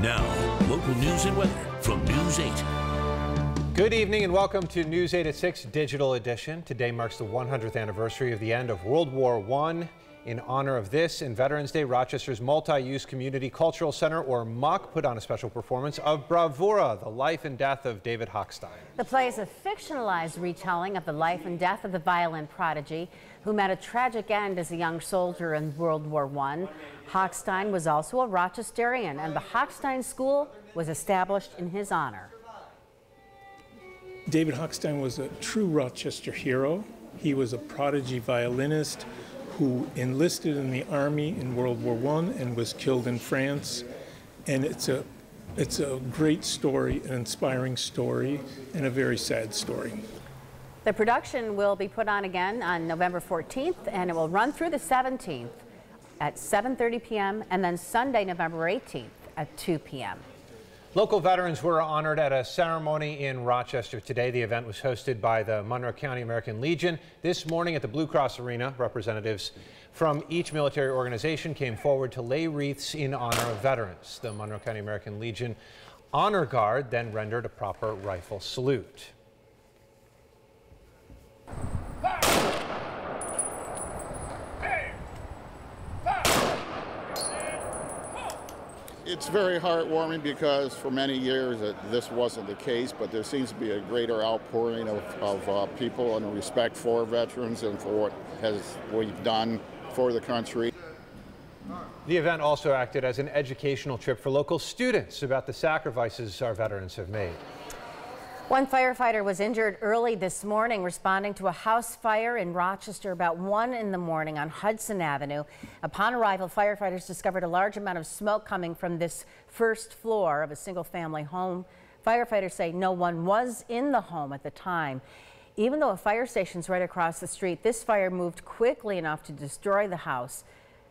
Now, local news and weather from News 8. Good evening and welcome to News 8 at 6 Digital Edition. Today marks the 100th anniversary of the end of World War I. In honor of this, in Veterans Day, Rochester's Multi-Use Community Cultural Center, or MUC, put on a special performance of Bravura, the life and death of David Hochstein. The play is a fictionalized retelling of the life and death of the violin prodigy who met a tragic end as a young soldier in World War I. Hochstein was also a Rochesterian, and the Hochstein School was established in his honor. David Hochstein was a true Rochester hero. He was a prodigy violinist who enlisted in the army in World War I and was killed in France. And it's a great story, an inspiring story, and a very sad story. The production will be put on again on November 14th, and it will run through the 17th at 7:30 p.m. and then Sunday, November 18th at 2 p.m. Local veterans were honored at a ceremony in Rochester today. The event was hosted by the Monroe County American Legion. This morning at the Blue Cross Arena, representatives from each military organization came forward to lay wreaths in honor of veterans. The Monroe County American Legion Honor Guard then rendered a proper rifle salute. It's very heartwarming because for many years this wasn't the case, but there seems to be a greater outpouring of people and respect for veterans and for what we've done for the country. The event also acted as an educational trip for local students about the sacrifices our veterans have made. One firefighter was injured early this morning responding to a house fire in Rochester about 1 in the morning on Hudson Avenue. Upon arrival, firefighters discovered a large amount of smoke coming from this first floor of a single-family home. Firefighters say no one was in the home at the time. Even though a fire station's right across the street, this fire moved quickly enough to destroy the house.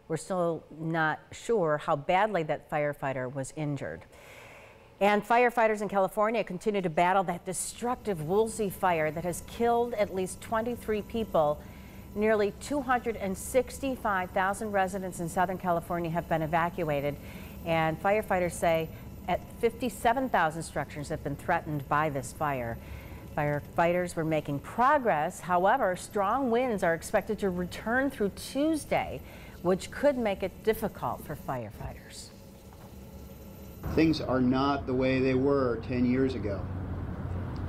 We're still not sure how badly that firefighter was injured. And firefighters in California continue to battle that destructive Woolsey fire that has killed at least 23 people. Nearly 265,000 residents in Southern California have been evacuated, and firefighters say at 57,000 structures have been threatened by this fire. Firefighters were making progress. However, strong winds are expected to return through Tuesday, which could make it difficult for firefighters. Things are not the way they were 10 years ago.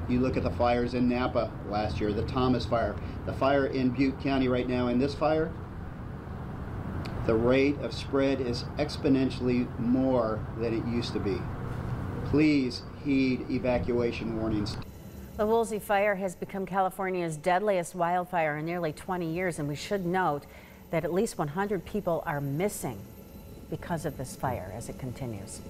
You look at the fires in Napa last year, the Thomas fire, the fire in Butte County right now. In this fire, the rate of spread is exponentially more than it used to be. Please heed evacuation warnings. The Woolsey fire has become California's deadliest wildfire in nearly 20 years, and we should note that at least 100 people are missing because of this fire as it continues.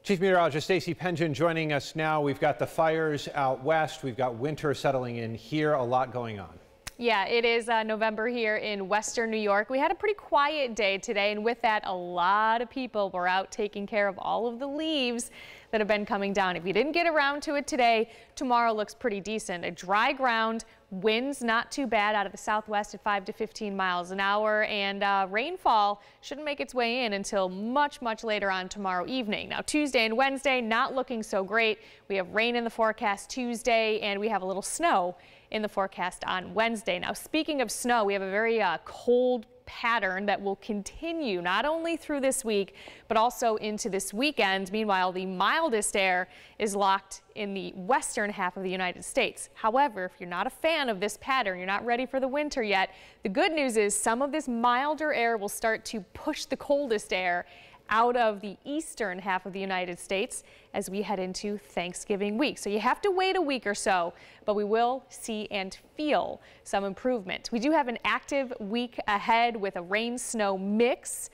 Chief Meteorologist Stacey Pengen joining us now. We've got the fires out west. We've got winter settling in here. A lot going on. Yeah, it is November here in Western New York. We had a pretty quiet day today, and with that, a lot of people were out taking care of all of the leaves that have been coming down. If you didn't get around to it today, tomorrow looks pretty decent. A dry ground, winds not too bad out of the southwest at 5 to 15 miles an hour, and rainfall shouldn't make its way in until much later on tomorrow evening. Now, Tuesday and Wednesday not looking so great. We have rain in the forecast Tuesday, and we have a little snow in the forecast on Wednesday. Now, speaking of snow, we have a very cold pattern that will continue not only through this week, but also into this weekend. Meanwhile, the mildest air is locked in the western half of the United States. However, if you're not a fan of this pattern, you're not ready for the winter yet, the good news is some of this milder air will start to push the coldest air out of the eastern half of the United States as we head into Thanksgiving week. So you have to wait a week or so, but we will see and feel some improvement. We do have an active week ahead with a rain-snow mix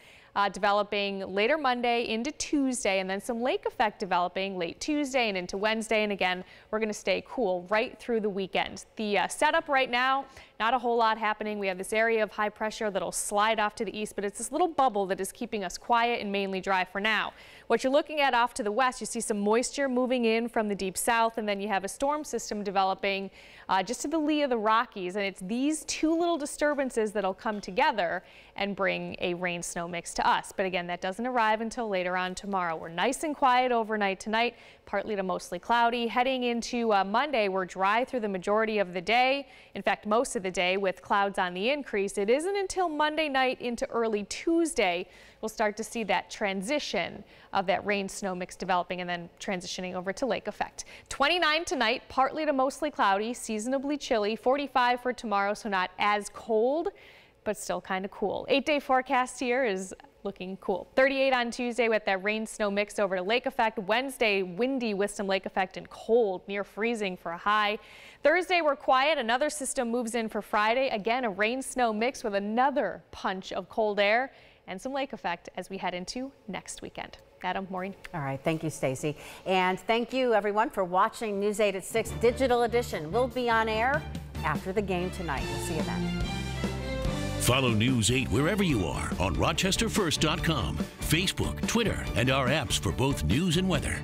developing later Monday into Tuesday, and then some lake effect developing late Tuesday and into Wednesday. And again, we're going to stay cool right through the weekend. The setup right now, Not a whole lot happening. We have this area of high pressure that'll slide off to the east, but it's this little bubble that is keeping us quiet and mainly dry for now. What you're looking at off to the west, you see some moisture moving in from the deep south, and then you have a storm system developing just to the lee of the Rockies, and it's these two little disturbances that'll come together and bring a rain-snow mix to us. But again, that doesn't arrive until later on tomorrow. We're nice and quiet overnight tonight, partly to mostly cloudy. Heading into Monday, we're dry through the majority of the day. In fact, most of the day with clouds on the increase. It isn't until Monday night into early Tuesday we'll start to see that transition of that rain-snow mix developing and then transitioning over to lake effect. 29 tonight, partly to mostly cloudy, seasonably chilly. 45 for tomorrow, so not as cold, but still kind of cool. 8-day forecast here is looking cool. 38 on Tuesday with that rain-snow mix over to lake effect. Wednesday, windy with some lake effect and cold, near freezing for a high. Thursday, we're quiet. Another system moves in for Friday. Again, a rain-snow mix with another punch of cold air and some lake effect as we head into next weekend. Adam, Maureen. All right, thank you, Stacy. And thank you, everyone, for watching News 8 at 6 Digital Edition. We'll be on air after the game tonight. We'll see you then. Follow News 8 wherever you are on RochesterFirst.com, Facebook, Twitter, and our apps for both news and weather.